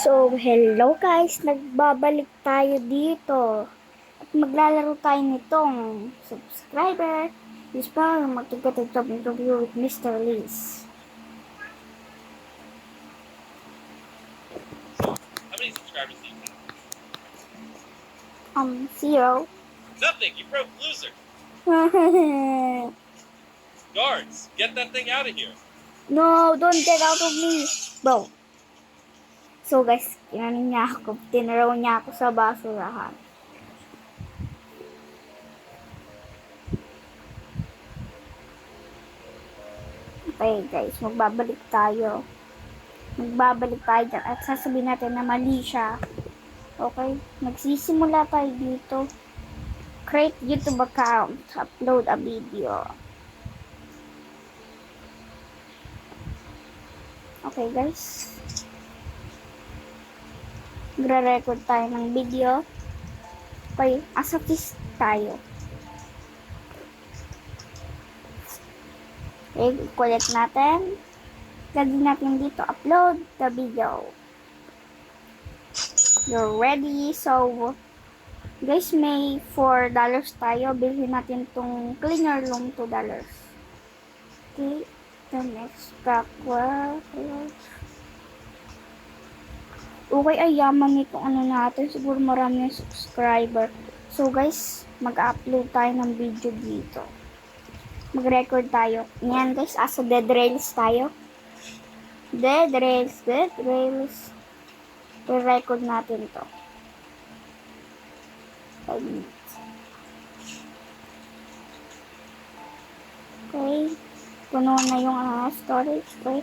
So, hello guys! Nagbabalik tayo dito. At maglalaro tayo nitong subscriber. This pa, magtigatag-tab interview with Mr. Liz. How many subscribers do you have? 0. Nothing! You broke loser! Guards, get that thing out of here! No, don't get out of me! Bro. So guys, tinaraw niya ako sa basurahan. Okay guys, magbabalik tayo dyan at sasabihin natin na mali siya. Okay, nagsisimula tayo dito. Create YouTube account, upload a video. Okay guys, magre-record tayo ng video. Okay, as artist tayo. Okay, collect natin. Lagyan natin dito, upload the video. You're ready. So, guys, may $4 tayo. Bilhin natin tong cleaner loom, $2. Okay, the next backward. Okay, ay yaman nito natin. Siguro marami yung subscriber. So, guys, mag-upload tayo ng video dito. Mag-record tayo. Yan, guys, asa dead rails tayo. Dead rails. I-record natin to. 5 minutes. Okay. Puno na yung storage. Okay.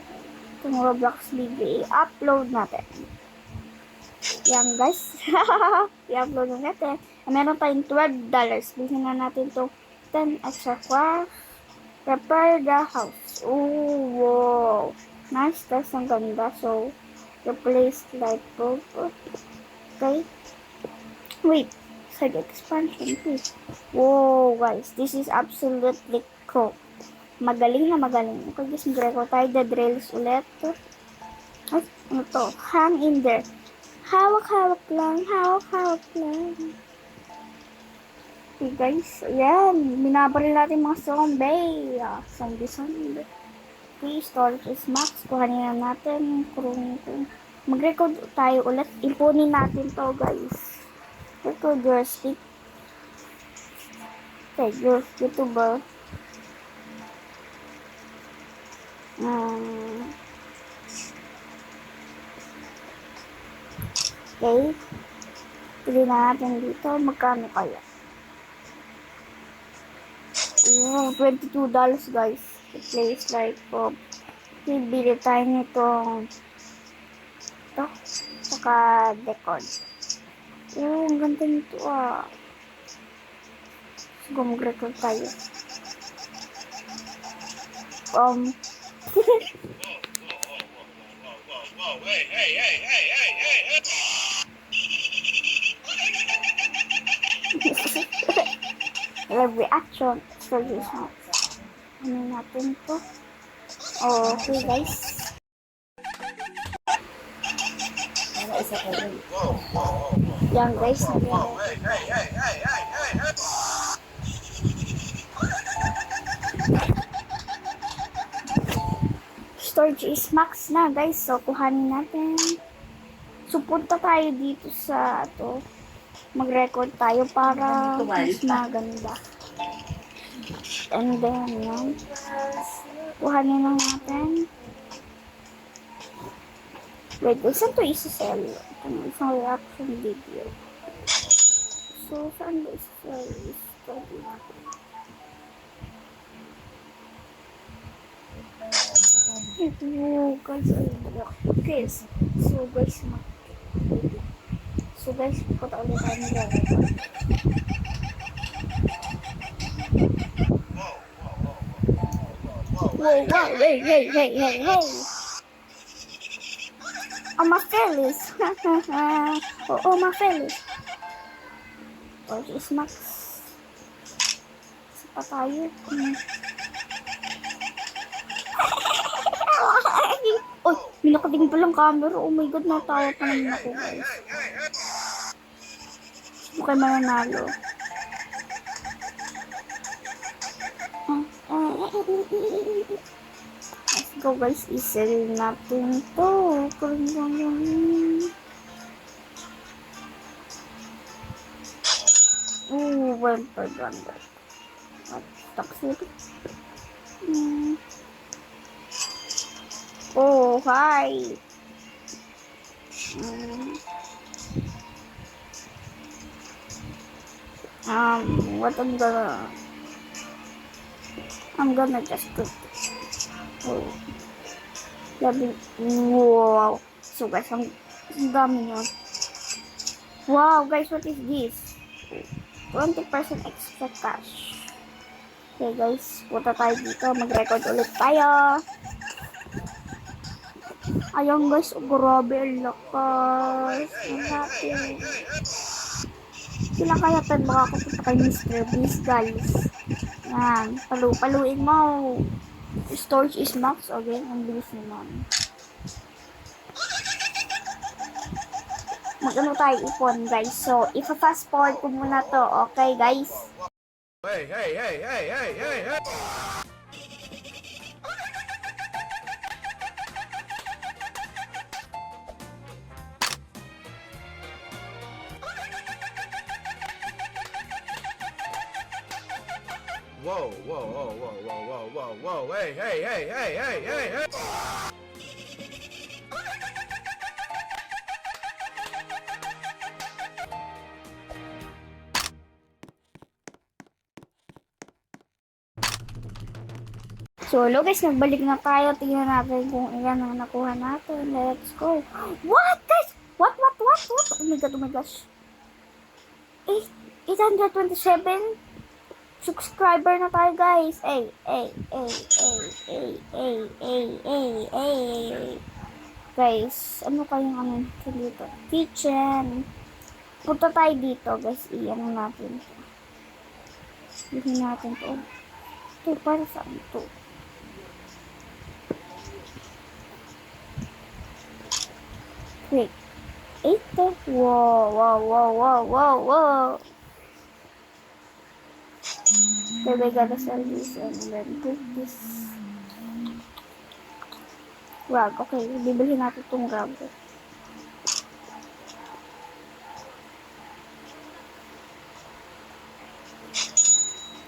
Itong Roblox video. I-upload natin. Yan guys. I-upload na natin. Meron tayong $12. Bilhin na natin to 10 extra craft. Prepare the house. Oh, wow. Nice guys. Ang ganda. So, replace light bulb. Okay. Wait. Side expansion please. Wow guys. This is absolutely cool. Magaling na magaling. Okay guys. Mag-record tayo. The drills ulit. Ay, ano to? Hang in there. Hawak-hawak lang. Hawak-hawak lang. Okay guys. Ayan. Binabaril natin mga zombie. Zombie. Okay. Storage is max. Kuhanin na natin. Mag-record tayo ulit. Impunin natin to guys. Record your stick. Okay. Your YouTuber. Okay. Pili na natin dito. Magkano kaya? Oh, $22 guys. Replace light bulb. Bili tayo nitong ito. Saka decor. Oh, ang ganda nito Sige, mag-record tayo. Whoa, hey. Live reaction. So, this one. Ano natin to? Okay, guys. Yan, guys. Hey. Storage is max na, guys. So, kuhanin natin. So, punta tayo dito sa mag-record tayo para mas maganda. And then, yan. Kuhanin lang natin. Wait, saan to isa-sell? Itong isang reaction video. So, saan ba isa-sell? Ito, guys. Okay, so guys, punta ulit tayo mag-record. Wow, hey. Oh, my fellas. Oh, my fellas. Oh, is max. Isa pa tayo. nakatingin pa lang camera. Oh my god, natawa pa naman ako, guys. Okay, mananalo. Let's go, guys. Isel natin to. Ooh, 1,500. Toxic. Oh, hi. What I'm gonna just put. Oh. Wow. So guys, ang dami yun. Wow, guys, what is this? 20% extra cash. Okay, guys, punta tayo dito. Mag-record ulit tayo. Ayun, guys, grabe, ang lakas. Ang happy. Sila kaya tayo makakapunta kay Mr. Beast, guys. Yan, paluin mo. Storage is max. Okay, ang bilis naman. Mag-ano tayo ipon, guys. So, ipa-fast forward ko muna to. Okay, guys? Hey, hey, hey, hey, hey, hey, hey. Whoa, whoa, whoa, whoa, whoa, whoa, whoa, whoa, hey, hey, hey, hey, hey, hey, hey. So, hello guys, nagbalik na tayo. Tingnan natin kung ilan ang nakuha natin. Let's go. What, guys? What? Oh my gosh. 827 subscriber na tayo, guys. Ay. Guys, ano kayong dito? Kitchen. Punta tayo dito, guys. Iyan natin. Bilhin natin to. Ito, para saan to? Wait. 8 to? Wow. Okay, we gotta sell this and then put this. Rug. Okay, bibilhin natin itong rug.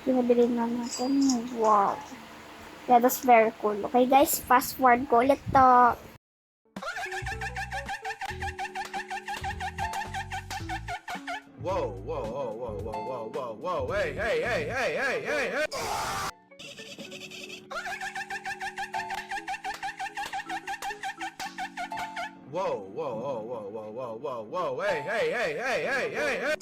Binabili na natin. Wow. Yeah, that's very cool. Okay, guys, fast forward ko ulit to. Whoa, whoa, whoa, whoa, whoa, whoa, whoa, whoa, hey, hey, hey, hey, hey, hey, hey. Whoa, whoa, whoa, whoa, whoa, whoa, whoa, whoa, hey, hey, hey, hey, hey, hey, hey.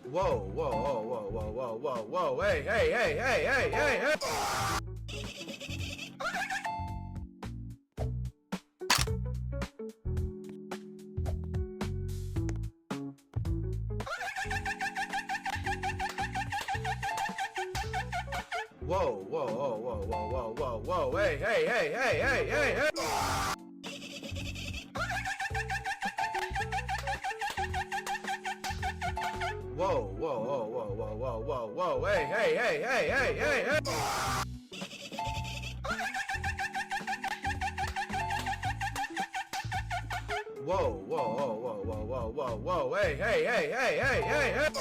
Whoa, whoa, whoa, whoa, whoa, whoa, whoa, whoa, hey, hey, hey, hey, hey, hey, hey. Whoa, whoa, whoa, whoa, whoa, whoa, whoa, whoa, hey, hey, hey, hey, hey, hey, hey. Whoa, whoa, whoa, whoa, whoa, whoa, whoa, whoa, hey, hey, hey, hey, hey, hey, hey. Whoa, whoa, whoa, whoa, whoa, whoa, whoa, whoa, hey, hey, hey, hey, hey, hey, hey.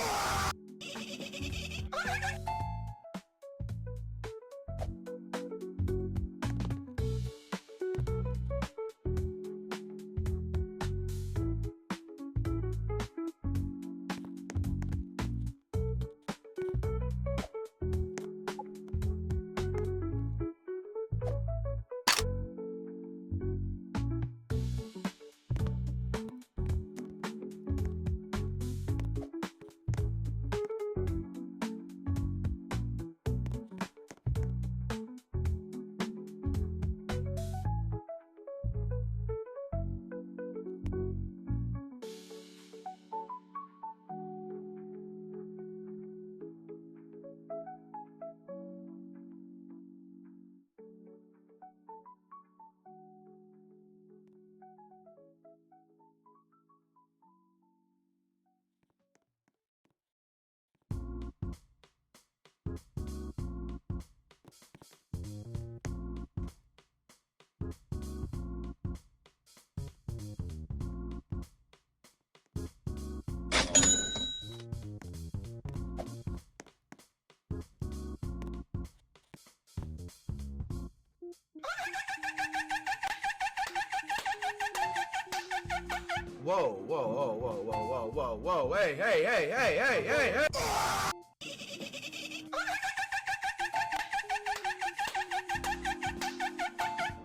Whoa, whoa, whoa, whoa, whoa, whoa, whoa, whoa, hey, hey, hey, hey, hey, hey, hey.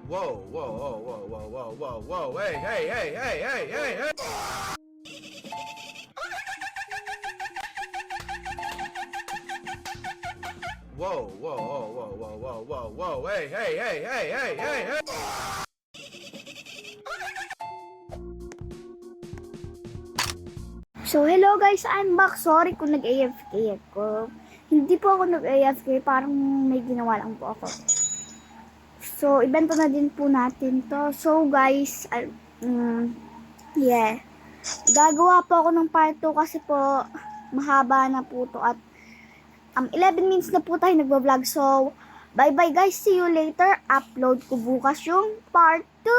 Whoa, whoa, whoa, whoa, whoa, whoa, whoa, whoa, hey, hey, hey, hey, hey, hey, hey. Whoa, whoa, whoa, whoa, whoa, whoa, whoa, whoa, hey, hey, hey, hey, hey, hey, hey. So, hello guys, I'm back. Sorry kung nag-AFK ako. Hindi po ako nag-AFK, parang may ginawa lang po ako. So, ibenta na din po natin to. So, guys, yeah. Gagawa po ako ng part 2 kasi po, mahaba na po to at 11 minutes na po tayo nagbablog. So, bye-bye guys. See you later. Upload ko bukas yung part 2.